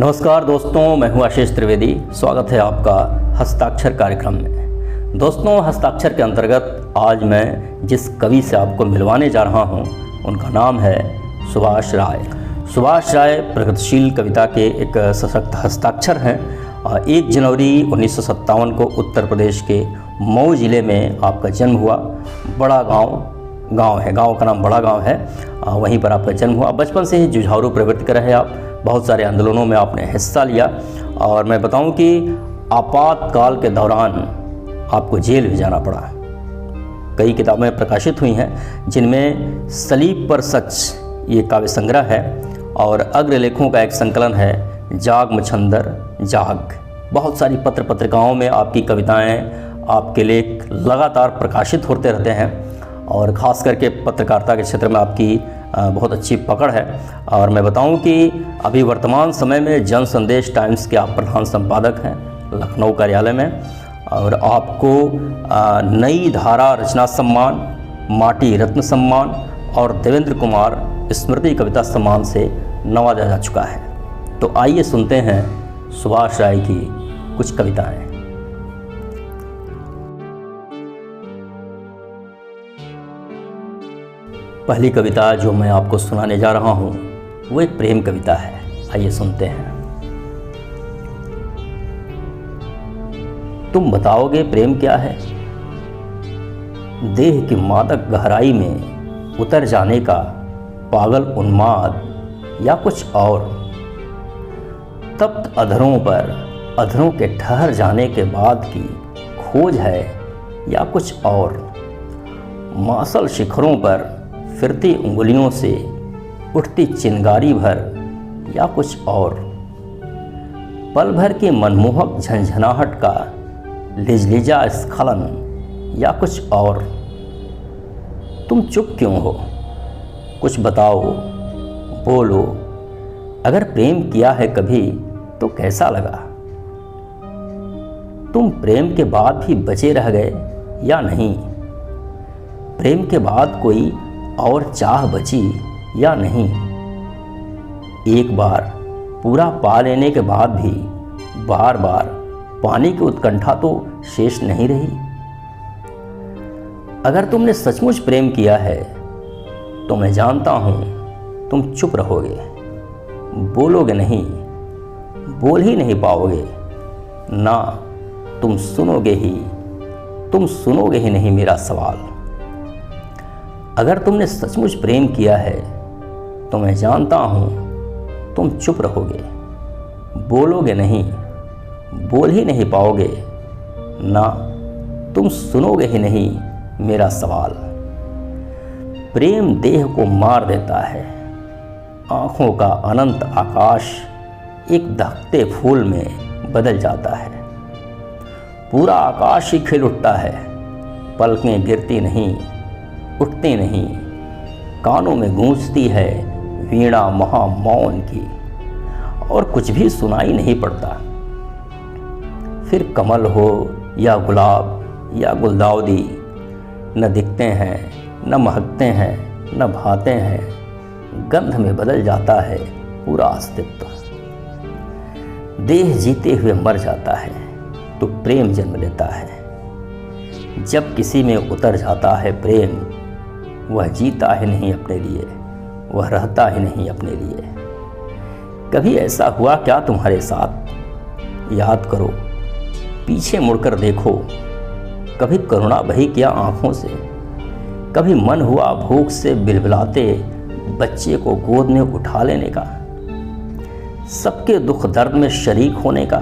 नमस्कार दोस्तों, मैं हूं आशीष त्रिवेदी। स्वागत है आपका हस्ताक्षर कार्यक्रम में। दोस्तों, हस्ताक्षर के अंतर्गत आज मैं जिस कवि से आपको मिलवाने जा रहा हूं, उनका नाम है सुभाष राय। सुभाष राय प्रगतिशील कविता के एक सशक्त हस्ताक्षर हैं। 1 जनवरी 1957 को उत्तर प्रदेश के मऊ ज़िले में आपका जन्म हुआ। बड़ा गांव का नाम बड़ा गांव है, वहीं पर आपका जन्म हुआ। बचपन से ही जुझारू प्रवृत्ति का रहे आप, बहुत सारे आंदोलनों में आपने हिस्सा लिया। और मैं बताऊं कि आपातकाल के दौरान आपको जेल भी जाना पड़ा। कई किताबें प्रकाशित हुई हैं, जिनमें सलीब पर सच ये काव्य संग्रह है और अग्रलेखों का एक संकलन है जाग मछंदर जाग। बहुत सारी पत्र पत्रिकाओं में आपकी कविताएं, आपके लेख लगातार प्रकाशित होते रहते हैं और ख़ास करके पत्रकारिता के क्षेत्र में आपकी बहुत अच्छी पकड़ है। और मैं बताऊं कि अभी वर्तमान समय में जन संदेश टाइम्स के आप प्रधान संपादक हैं लखनऊ कार्यालय में, और आपको नई धारा रचना सम्मान, माटी रत्न सम्मान और देवेंद्र कुमार स्मृति कविता सम्मान से नवाजा जा चुका है। तो आइए सुनते हैं सुभाष राय की कुछ कविताएं। पहली कविता जो मैं आपको सुनाने जा रहा हूं वो एक प्रेम कविता है। आइए सुनते हैं। तुम बताओगे प्रेम क्या है? देह की मादक गहराई में उतर जाने का पागल उन्माद या कुछ और? तप्त अधरों पर अधरों के ठहर जाने के बाद की खोज है या कुछ और? मासल शिखरों पर फिरती उंगलियों से उठती चिंगारी भर या कुछ और? पल भर की मनमोहक झंझनाहट का लिजलिजा स्खलन या कुछ और? तुम चुप क्यों हो? कुछ बताओ, बोलो। अगर प्रेम किया है कभी तो कैसा लगा? तुम प्रेम के बाद भी बचे रह गए या नहीं? प्रेम के बाद कोई और चाह बची या नहीं? एक बार पूरा पा लेने के बाद भी बार बार पाने की उत्कंठा तो शेष नहीं रही। अगर तुमने सचमुच प्रेम किया है तो मैं जानता हूं तुम चुप रहोगे, बोलोगे नहीं, बोल ही नहीं पाओगे ना। तुम सुनोगे ही नहीं मेरा सवाल। अगर तुमने सचमुच प्रेम किया है तो मैं जानता हूं तुम चुप रहोगे, बोलोगे नहीं, बोल ही नहीं पाओगे ना। तुम सुनोगे ही नहीं मेरा सवाल। प्रेम देह को मार देता है। आँखों का अनंत आकाश एक दहकते फूल में बदल जाता है। पूरा आकाश ही खिल उठता है। पलकें गिरती नहीं, उठती नहीं। कानों में गूंजती है वीणा महामौन की, और कुछ भी सुनाई नहीं पड़ता। फिर कमल हो या गुलाब या गुलदाउदी, न दिखते हैं, न महकते हैं, न भाते हैं। गंध में बदल जाता है पूरा अस्तित्व। देह जीते हुए मर जाता है तो प्रेम जन्म लेता है। जब किसी में उतर जाता है प्रेम, वह जीता ही नहीं अपने लिए, वह रहता ही नहीं अपने लिए। कभी ऐसा हुआ क्या तुम्हारे साथ? याद करो, पीछे मुड़कर देखो। कभी करुणा बही क्या आंखों से? कभी मन हुआ भूख से बिलबिलाते बच्चे को गोद में उठा लेने का? सबके दुख दर्द में शरीक होने का?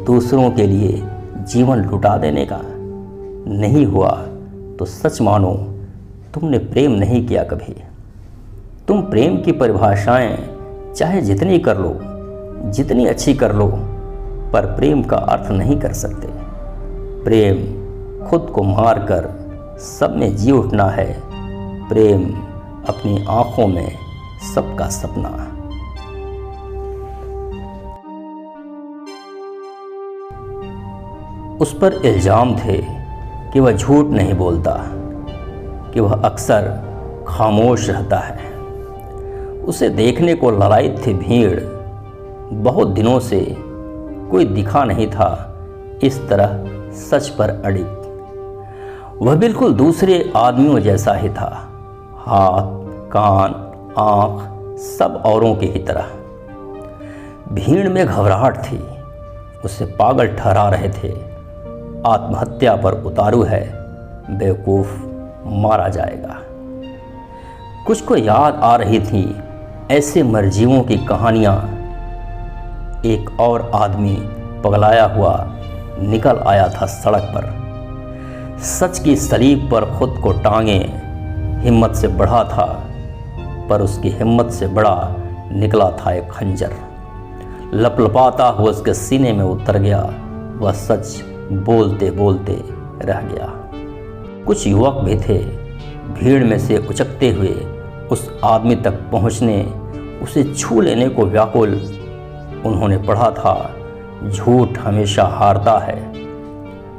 दूसरों के लिए जीवन लुटा देने का? नहीं हुआ तो सच मानो तुमने प्रेम नहीं किया कभी। तुम प्रेम की परिभाषाएं चाहे जितनी कर लो, जितनी अच्छी कर लो, पर प्रेम का अर्थ नहीं कर सकते। प्रेम खुद को मार कर सब में जी उठना है। प्रेम अपनी आंखों में सबका सपना। उस पर इल्जाम थे कि वह झूठ नहीं बोलता, कि वह अक्सर खामोश रहता है। उसे देखने को ललायत थी भीड़, बहुत दिनों से कोई दिखा नहीं था इस तरह सच पर अड़िग। वह बिल्कुल दूसरे आदमियों जैसा ही था, हाथ, कान, आँख सब औरों की ही तरह। भीड़ में घबराहट थी, उसे पागल ठहरा रहे थे। आत्महत्या पर उतारू है, बेवकूफ़, मारा जाएगा। कुछ को याद आ रही थी ऐसे मरजीवों की कहानियाँ। एक और आदमी पगलाया हुआ निकल आया था सड़क पर, सच की सलीब पर खुद को टांगे हिम्मत से बढ़ा था, पर उसकी हिम्मत से बड़ा निकला था एक खंजर। लपलपाता हुआ उसके सीने में उतर गया, वह सच बोलते बोलते रह गया। कुछ युवक भी थे, भीड़ में से उचकते हुए उस आदमी तक पहुंचने, उसे छू लेने को व्याकुल। उन्होंने पढ़ा था झूठ हमेशा हारता है।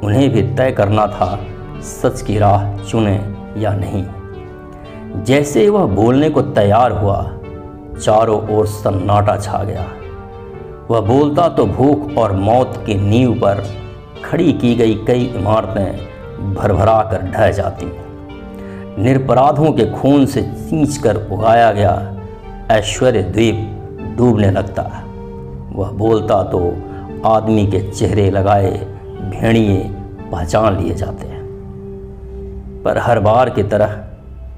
उन्हें भी तय करना था सच की राह चुने या नहीं। जैसे ही वह बोलने को तैयार हुआ, चारों ओर सन्नाटा छा गया। वह बोलता तो भूख और मौत की नींव पर खड़ी की गई कई इमारतें भरभरा कर ढह जाती। निरपराधों के खून से सींच कर उगाया गया ऐश्वर्य द्वीप डूबने लगता। वह बोलता तो आदमी के चेहरे लगाए भेड़िए पहचान लिए जाते। पर हर बार की तरह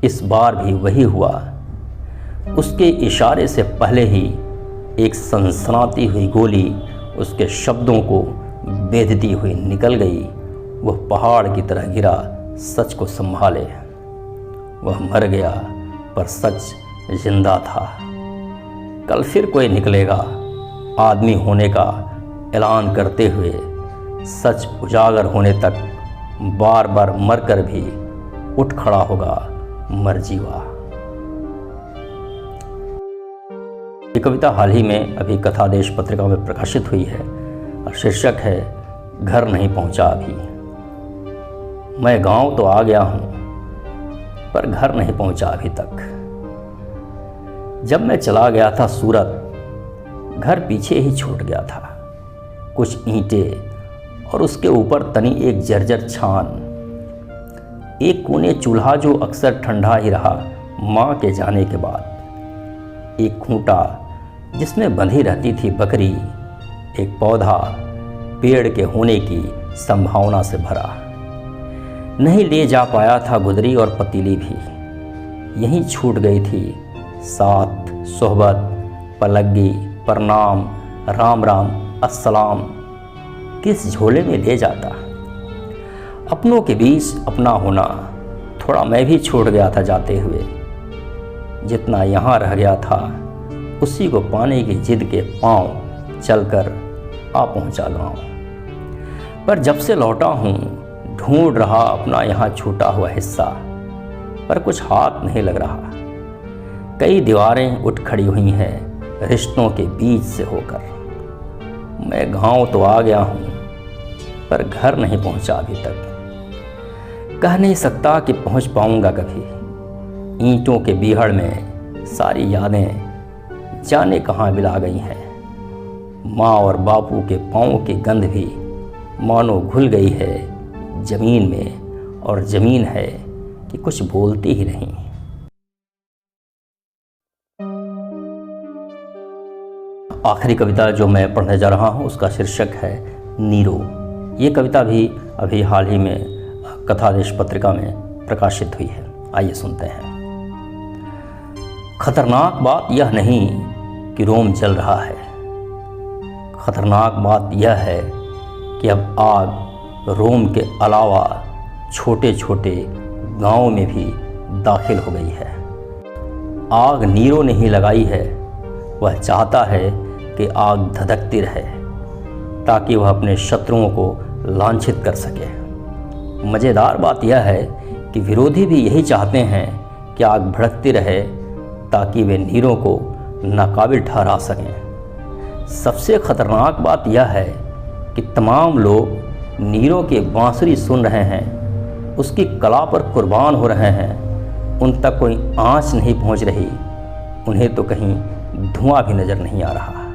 इस बार भी वही हुआ। उसके इशारे से पहले ही एक सनसनाती हुई गोली उसके शब्दों को बेधती हुई निकल गई। वह पहाड़ की तरह गिरा, सच को संभाले। वह मर गया, पर सच जिंदा था। कल फिर कोई निकलेगा आदमी होने का ऐलान करते हुए। सच उजागर होने तक बार बार मरकर भी उठ खड़ा होगा मरजीवा। ये कविता हाल ही में अभी कथादेश पत्रिका में प्रकाशित हुई है और शीर्षक है घर नहीं पहुंचा अभी। मैं गांव तो आ गया हूं, पर घर नहीं पहुंचा अभी तक। जब मैं चला गया था सूरत, घर पीछे ही छूट गया था। कुछ ईंटें और उसके ऊपर तनी एक जर्जर छान। एक कोने चूल्हा जो अक्सर ठंडा ही रहा माँ के जाने के बाद। एक खूंटा जिसमें बंधी रहती थी बकरी। एक पौधा पेड़ के होने की संभावना से भरा। नहीं ले जा पाया था गुदरी और पतीली भी, यहीं छूट गई थी। साथ, सोहबत, पलग्गी, प्रणाम, राम राम, अस्सलाम किस झोले में ले जाता। अपनों के बीच अपना होना, थोड़ा मैं भी छूट गया था जाते हुए। जितना यहाँ रह गया था उसी को पाने की जिद के पांव चलकर आ पहुँचा गाँव। पर जब से लौटा हूँ ढूंढ रहा अपना यहाँ छूटा हुआ हिस्सा, पर कुछ हाथ नहीं लग रहा। कई दीवारें उठ खड़ी हुई हैं रिश्तों के बीच से होकर। मैं गांव तो आ गया हूँ, पर घर नहीं पहुँचा अभी तक। कह नहीं सकता कि पहुँच पाऊँगा कभी। ईंटों के बीहड़ में सारी यादें जाने कहाँ मिला गई हैं। माँ और बापू के पाँव की गंध भी मानो घुल गई है ज़मीन में, और ज़मीन है कि कुछ बोलती ही नहीं। आखिरी कविता जो मैं पढ़ने जा रहा हूँ उसका शीर्षक है नीरो। ये कविता भी अभी हाल ही में कथादेश पत्रिका में प्रकाशित हुई है। आइए सुनते हैं। खतरनाक बात यह नहीं कि रोम जल रहा है, खतरनाक बात यह है कि अब आग रोम के अलावा छोटे छोटे गांवों में भी दाखिल हो गई है। आग नीरो ने ही लगाई है। वह चाहता है कि आग धधकती रहे ताकि वह अपने शत्रुओं को लांछित कर सके। मज़ेदार बात यह है कि विरोधी भी यही चाहते हैं कि आग भड़कती रहे ताकि वे नीरो को नाकाबिल ठहरा सकें। सबसे ख़तरनाक बात यह है कि तमाम लोग नीरो की बांसुरी सुन रहे हैं, उसकी कला पर कुर्बान हो रहे हैं। उन तक कोई आँच नहीं पहुंच रही, उन्हें तो कहीं धुआं भी नज़र नहीं आ रहा।